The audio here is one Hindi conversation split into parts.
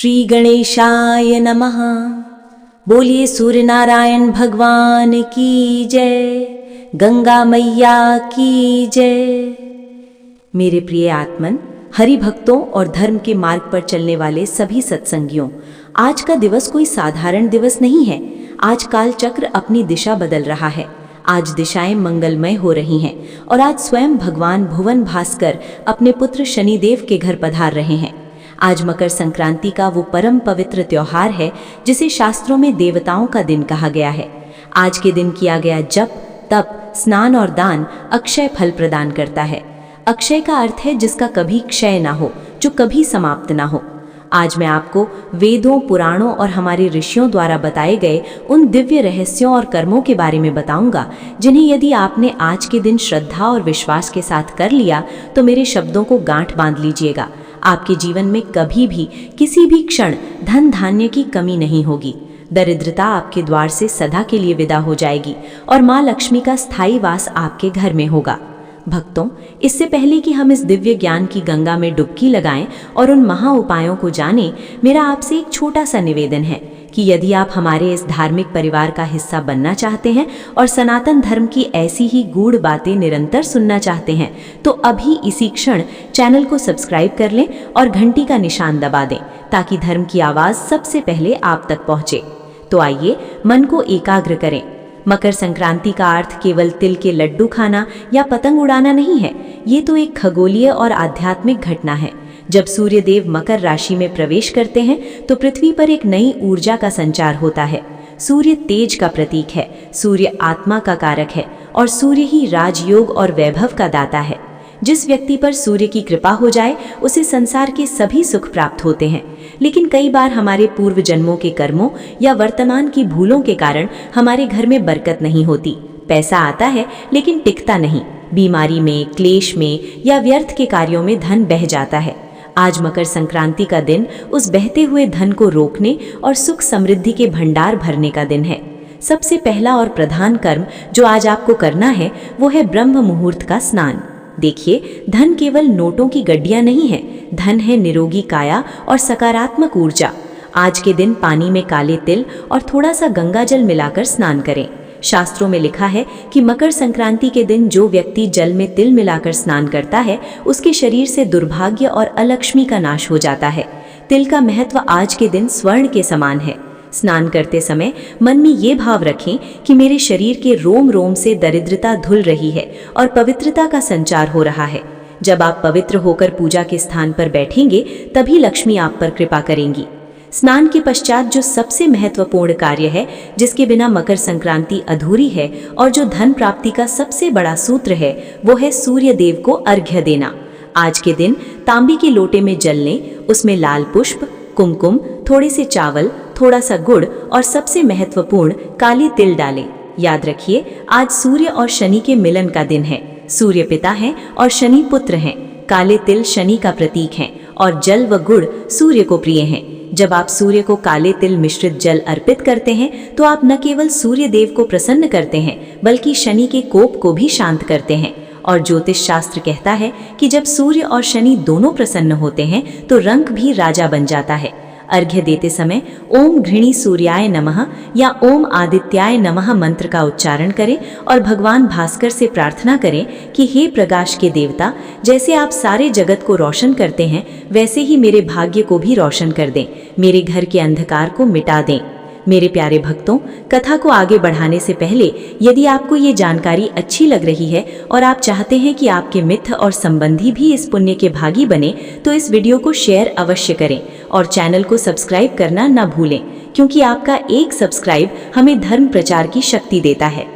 श्री गणेशाय नमः। बोलिए सूर्य नारायण भगवान की जय, गंगा मैया की जय। मेरे प्रिय आत्मन, हरि भक्तों और धर्म के मार्ग पर चलने वाले सभी सत्संगियों, आज का दिवस कोई साधारण दिवस नहीं है। आज काल चक्र अपनी दिशा बदल रहा है। आज दिशाएं मंगलमय हो रही हैं और आज स्वयं भगवान भुवन भास्कर अपने पुत्र शनिदेव के घर पधार रहे हैं। आज मकर संक्रांति का वो परम पवित्र त्योहार है जिसे शास्त्रों में देवताओं का दिन कहा गया है। आज के दिन किया गया जप, तप, स्नान और दान अक्षय फल प्रदान करता है। अक्षय का अर्थ है जिसका कभी क्षय ना हो, जो कभी समाप्त ना हो। आज मैं आपको वेदों, पुराणों और हमारे ऋषियों द्वारा बताए गए उन दिव्य रहस्यों और कर्मों के बारे में बताऊंगा जिन्हें यदि आपने आज के दिन श्रद्धा और विश्वास के साथ कर लिया तो मेरे शब्दों को गांठ बांध लीजिएगा। आपके जीवन में कभी भी किसी भी क्षण धन धान्य की कमी नहीं होगी। दरिद्रता आपके द्वार से सदा के लिए विदा हो जाएगी और माँ लक्ष्मी का स्थायी वास आपके घर में होगा। भक्तों, इससे पहले कि हम इस दिव्य ज्ञान की गंगा में डुबकी लगाएं और उन महा उपायों को जानें, मेरा आपसे एक छोटा सा निवेदन है कि यदि आप हमारे इस धार्मिक परिवार का हिस्सा बनना चाहते हैं और सनातन धर्म की ऐसी ही गूढ़ बातें निरंतर सुनना चाहते हैं, तो अभी इसी क्षण चैनल को सब्सक्राइब कर लें और घंटी का निशान दबा दें ताकि धर्म की आवाज़ सबसे पहले आप तक पहुँचे। तो आइए मन को एकाग्र करें। मकर संक्रांति का अर्थ केवल तिल के लड्डू खाना या पतंग उड़ाना नहीं है। ये तो एक खगोलीय और आध्यात्मिक घटना है। जब सूर्य देव मकर राशि में प्रवेश करते हैं तो पृथ्वी पर एक नई ऊर्जा का संचार होता है। सूर्य तेज का प्रतीक है, सूर्य आत्मा का कारक है और सूर्य ही राजयोग और वैभव का दाता है। जिस व्यक्ति पर सूर्य की कृपा हो जाए उसे संसार के सभी सुख प्राप्त होते हैं। लेकिन कई बार हमारे पूर्व जन्मों के कर्मों या वर्तमान की भूलों के कारण हमारे घर में बरकत नहीं होती। पैसा आता है लेकिन टिकता नहीं। बीमारी में, क्लेश में या व्यर्थ के कार्यों में धन बह जाता है। आज मकर संक्रांति का दिन उस बहते हुए धन को रोकने और सुख समृद्धि के भंडार भरने का दिन है। सबसे पहला और प्रधान कर्म जो आज आपको करना है वो है ब्रह्म मुहूर्त का स्नान। देखिए, धन केवल नोटों की गड्डियां नहीं है, धन है निरोगी काया और सकारात्मक ऊर्जा। आज के दिन पानी में काले तिल और थोड़ा सा गंगा जल मिलाकर स्नान करें। शास्त्रों में लिखा है कि मकर संक्रांति के दिन जो व्यक्ति जल में तिल मिलाकर स्नान करता है उसके शरीर से दुर्भाग्य और अलक्ष्मी का नाश हो जाता है। तिल का महत्व आज के दिन स्वर्ण के समान है। स्नान करते समय मन में ये भाव रखें कि मेरे शरीर के रोम रोम से दरिद्रता धुल रही है और पवित्रता का संचार हो रहा है। जब आप पवित्र होकर पूजा के स्थान पर बैठेंगे तभी लक्ष्मी आप पर कृपा करेंगी। स्नान के पश्चात जो सबसे महत्वपूर्ण कार्य है, जिसके बिना मकर संक्रांति अधूरी है और जो धन प्राप्ति का सबसे बड़ा सूत्र है, वो है सूर्य देव को अर्घ्य देना। आज के दिन तांबे के लोटे में जल लें, उसमें लाल पुष्प, कुमकुम, थोड़े से चावल, थोड़ा सा गुड़ और सबसे महत्वपूर्ण काली तिल डालें। याद रखिए, आज सूर्य और शनि के मिलन का दिन है। सूर्य पिता हैं और शनि पुत्र हैं। काले तिल शनि का प्रतीक हैं और जल व गुड़ सूर्य को प्रिय हैं। जब आप सूर्य को काले तिल मिश्रित जल अर्पित करते हैं तो आप न केवल सूर्य देव को प्रसन्न करते हैं बल्कि शनि के कोप को भी शांत करते हैं। और ज्योतिष शास्त्र कहता है कि जब सूर्य और शनि दोनों प्रसन्न होते हैं तो रंक भी राजा बन जाता है। अर्घ्य देते समय ओम घृणी सूर्याय नमः या ओम आदित्याय नमः मंत्र का उच्चारण करें और भगवान भास्कर से प्रार्थना करें कि हे प्रकाश के देवता, जैसे आप सारे जगत को रोशन करते हैं वैसे ही मेरे भाग्य को भी रोशन कर दें, मेरे घर के अंधकार को मिटा दें। मेरे प्यारे भक्तों, कथा को आगे बढ़ाने से पहले यदि आपको ये जानकारी अच्छी लग रही है और आप चाहते हैं कि आपके मित्र और संबंधी भी इस पुण्य के भागी बने तो इस वीडियो को शेयर अवश्य करें और चैनल को सब्सक्राइब करना न भूलें, क्योंकि आपका एक सब्सक्राइब हमें धर्म प्रचार की शक्ति देता है।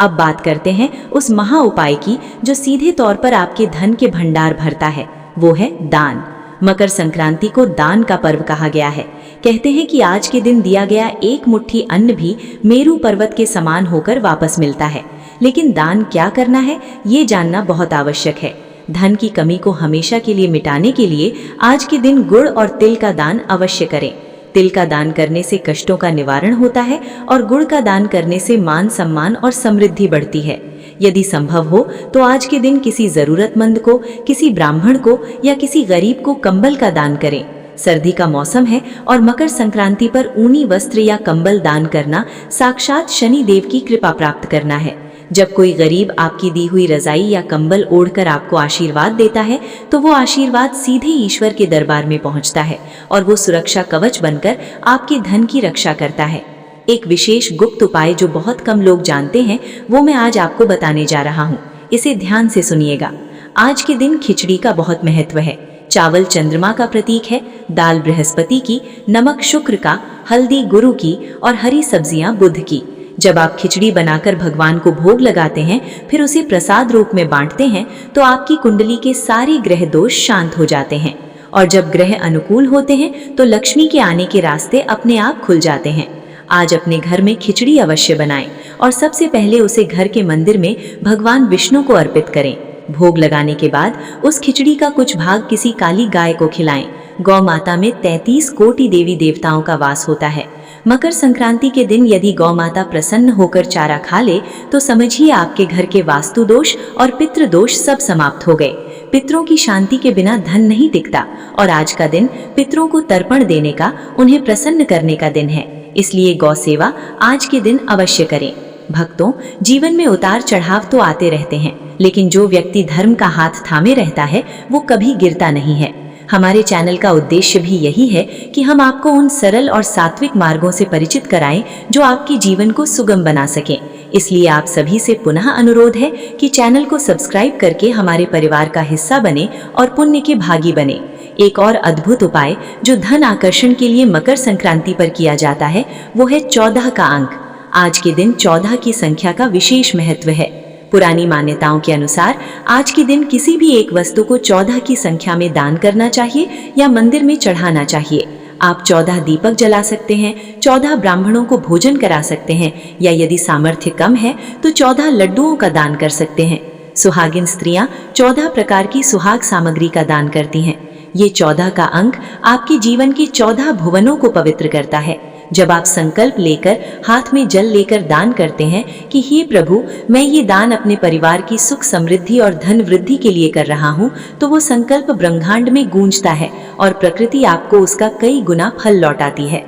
अब बात करते हैं उस महा उपाय की जो सीधे तौर पर आपके धन के भंडार भरता है, वो है दान। मकर संक्रांति को दान का पर्व कहा गया है। कहते हैं कि आज के दिन दिया गया एक मुट्ठी अन्न भी मेरू पर्वत के समान होकर वापस मिलता है। लेकिन दान क्या करना है ये जानना बहुत आवश्यक है। धन की कमी को हमेशा के लिए मिटाने के लिए आज के दिन गुड़ और तिल का दान अवश्य करें। तिल का दान करने से कष्टों का निवारण होता है और गुड़ का दान करने से मान सम्मान और समृद्धि बढ़ती है। यदि संभव हो तो आज के दिन किसी जरूरतमंद को, किसी ब्राह्मण को या किसी गरीब को कंबल का दान करें। सर्दी का मौसम है और मकर संक्रांति पर ऊनी वस्त्र या कंबल दान करना साक्षात शनि देव की कृपा प्राप्त करना है। जब कोई गरीब आपकी दी हुई रजाई या कंबल ओढ़कर आपको आशीर्वाद देता है तो वो आशीर्वाद सीधे ईश्वर के दरबार में पहुंचता है और वो सुरक्षा कवच बनकर आपके धन की रक्षा करता है। एक विशेष गुप्त उपाय जो बहुत कम लोग जानते हैं वो मैं आज आपको बताने जा रहा हूँ। इसे ध्यान से सुनिएगा। आज के दिन खिचड़ी का बहुत महत्व है। चावल चंद्रमा का प्रतीक है, दाल बृहस्पति की, नमक शुक्र का, हल्दी गुरु की और हरी सब्जियां बुध की। जब आप खिचड़ी बनाकर भगवान को भोग लगाते हैं फिर उसे प्रसाद रूप में बांटते हैं तो आपकी कुंडली के सारे ग्रह दोष शांत हो जाते हैं और जब ग्रह अनुकूल होते हैं तो लक्ष्मी के आने के रास्ते अपने आप खुल जाते हैं। आज अपने घर में खिचड़ी अवश्य बनाएं और सबसे पहले उसे घर के मंदिर में भगवान विष्णु को अर्पित करें। भोग लगाने के बाद उस खिचड़ी का कुछ भाग किसी काली गाय को खिलाएं। गौ माता में 33 कोटि देवी देवताओं का वास होता है। मकर संक्रांति के दिन यदि गौ माता प्रसन्न होकर चारा खा ले तो समझिए आपके घर के वास्तु दोष और पितृ दोष सब समाप्त हो गए। पितरों की शांति के बिना धन नहीं टिकता और आज का दिन पितरों को तर्पण देने का, उन्हें प्रसन्न करने का दिन है। इसलिए गौ सेवा आज के दिन अवश्य करें। भक्तों, जीवन में उतार चढ़ाव तो आते रहते हैं, लेकिन जो व्यक्ति धर्म का हाथ थामे रहता है वो कभी गिरता नहीं है। हमारे चैनल का उद्देश्य भी यही है कि हम आपको उन सरल और सात्विक मार्गों से परिचित कराएं जो आपके जीवन को सुगम बना सकें। इसलिए आप सभी से पुनः अनुरोध है कि चैनल को सब्सक्राइब करके हमारे परिवार का हिस्सा बने और पुण्य के भागी बने। एक और अद्भुत उपाय जो धन आकर्षण के लिए मकर संक्रांति पर किया जाता है वो है 14 का अंक। आज के दिन 14 की संख्या का विशेष महत्व है। पुरानी मान्यताओं के अनुसार आज के दिन किसी भी एक वस्तु को 14 की संख्या में दान करना चाहिए या मंदिर में चढ़ाना चाहिए। आप 14 दीपक जला सकते हैं, 14 ब्राह्मणों को भोजन करा सकते हैं या यदि सामर्थ्य कम है तो 14 लड्डुओं का दान कर सकते हैं। सुहागिन स्त्रियां 14 प्रकार की सुहाग सामग्री का दान करती हैं। ये 14 का अंक आपके जीवन के 14 भुवनों को पवित्र करता है। जब आप संकल्प लेकर हाथ में जल लेकर दान करते हैं कि हे प्रभु, मैं ये दान अपने परिवार की सुख समृद्धि और धन वृद्धि के लिए कर रहा हूँ, तो वो संकल्प ब्रह्मांड में गूंजता है और प्रकृति आपको उसका कई गुना फल लौटाती है।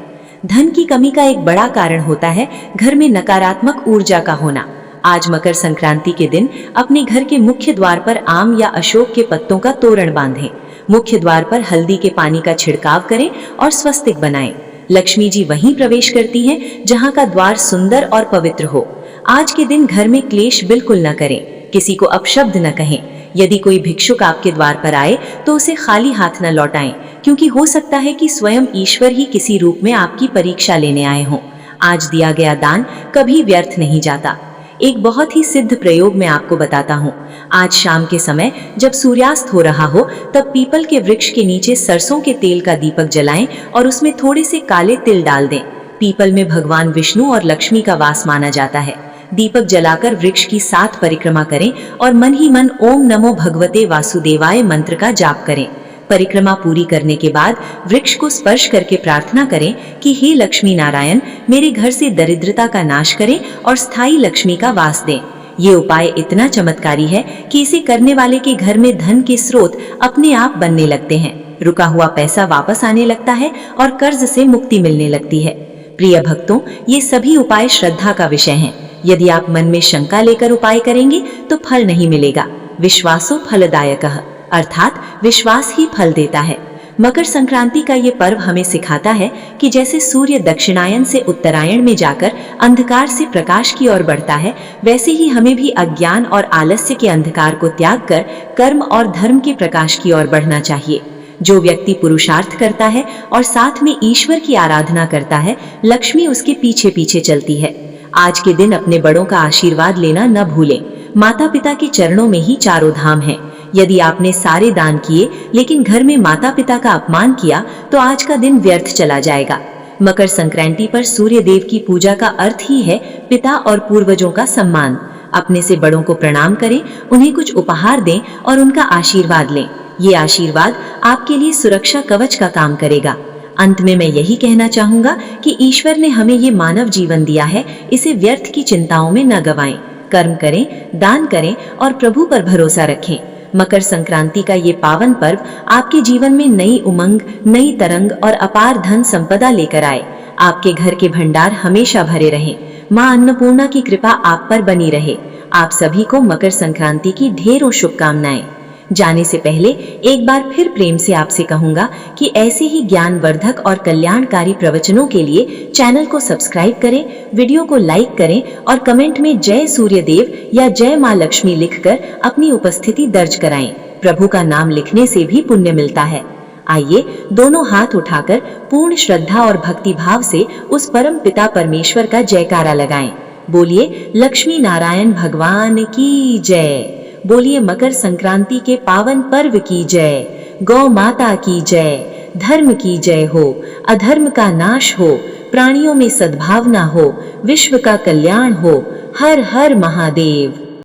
धन की कमी का एक बड़ा कारण होता है घर में नकारात्मक ऊर्जा का होना। आज मकर संक्रांति के दिन अपने घर के मुख्य द्वार पर आम या अशोक के पत्तों का तोरण बांधें। मुख्य द्वार पर हल्दी के पानी का छिड़काव करें और स्वस्तिक बनाएं। लक्ष्मी जी वहीं प्रवेश करती हैं जहां का द्वार सुंदर और पवित्र हो। आज के दिन घर में क्लेश बिल्कुल न करें, किसी को अपशब्द न कहें। यदि कोई भिक्षुक आपके द्वार पर आए तो उसे खाली हाथ न लौटाएं, क्योंकि हो सकता है कि स्वयं ईश्वर ही किसी रूप में आपकी परीक्षा लेने आए हों। आज दिया गया दान कभी व्यर्थ नहीं जाता। एक बहुत ही सिद्ध प्रयोग मैं आपको बताता हूँ। आज शाम के समय जब सूर्यास्त हो रहा हो तब पीपल के वृक्ष के नीचे सरसों के तेल का दीपक जलाएं और उसमें थोड़े से काले तिल डाल दें। पीपल में भगवान विष्णु और लक्ष्मी का वास माना जाता है। दीपक जलाकर वृक्ष की 7 परिक्रमा करें और मन ही मन ओम नमो भगवते वासुदेवाय मंत्र का जाप करें। परिक्रमा पूरी करने के बाद वृक्ष को स्पर्श करके प्रार्थना करें कि हे लक्ष्मी नारायण, मेरे घर से दरिद्रता का नाश करें और स्थायी लक्ष्मी का वास दें। ये उपाय इतना चमत्कारी है कि इसे करने वाले के घर में धन के स्रोत अपने आप बनने लगते हैं। रुका हुआ पैसा वापस आने लगता है और कर्ज से मुक्ति मिलने लगती है। प्रिय भक्तों, ये सभी उपाय श्रद्धा का विषय हैं। यदि आप मन में शंका लेकर उपाय करेंगे तो फल नहीं मिलेगा। विश्वासो फलदायकः, अर्थात विश्वास ही फल देता है। मकर संक्रांति का ये पर्व हमें सिखाता है कि जैसे सूर्य दक्षिणायन से उत्तरायण में जाकर अंधकार से प्रकाश की ओर बढ़ता है, वैसे ही हमें भी अज्ञान और आलस्य के अंधकार को त्याग कर कर्म और धर्म के प्रकाश की ओर बढ़ना चाहिए। जो व्यक्ति पुरुषार्थ करता है और साथ में ईश्वर की आराधना करता है, लक्ष्मी उसके पीछे पीछे चलती है। आज के दिन अपने बड़ों का आशीर्वाद लेना न भूलें। माता पिता के चरणों में ही चारों धाम है। यदि आपने सारे दान किए लेकिन घर में माता पिता का अपमान किया तो आज का दिन व्यर्थ चला जाएगा। मकर संक्रांति पर सूर्य देव की पूजा का अर्थ ही है पिता और पूर्वजों का सम्मान। अपने से बड़ों को प्रणाम करें, उन्हें कुछ उपहार दें और उनका आशीर्वाद लें। ये आशीर्वाद आपके लिए सुरक्षा कवच का काम करेगा। अंत में मैं यही कहना चाहूंगा कि ईश्वर ने हमें ये मानव जीवन दिया है, इसे व्यर्थ की चिंताओं में न गवाएं। कर्म करें, दान करें और प्रभु पर भरोसा रखें। मकर संक्रांति का ये पावन पर्व आपके जीवन में नई उमंग, नई तरंग और अपार धन संपदा लेकर आए। आपके घर के भंडार हमेशा भरे रहें। मां अन्नपूर्णा की कृपा आप पर बनी रहे। आप सभी को मकर संक्रांति की ढेरों शुभकामनाएं। जाने से पहले एक बार फिर प्रेम से आपसे कहूंगा कि ऐसे ही ज्ञानवर्धक और कल्याणकारी प्रवचनों के लिए चैनल को सब्सक्राइब करें, वीडियो को लाइक करें और कमेंट में जय सूर्यदेव या जय मां लक्ष्मी लिखकर अपनी उपस्थिति दर्ज कराएं। प्रभु का नाम लिखने से भी पुण्य मिलता है। आइए दोनों हाथ उठाकर पूर्ण श्रद्धा और भक्ति भाव से उस परम पिता परमेश्वर का जयकारा लगाएं। बोलिए लक्ष्मी नारायण भगवान की जय। बोलिए मकर संक्रांति के पावन पर्व की जय। गौ माता की जय। धर्म की जय हो, अधर्म का नाश हो, प्राणियों में सद्भावना हो, विश्व का कल्याण हो। हर हर महादेव।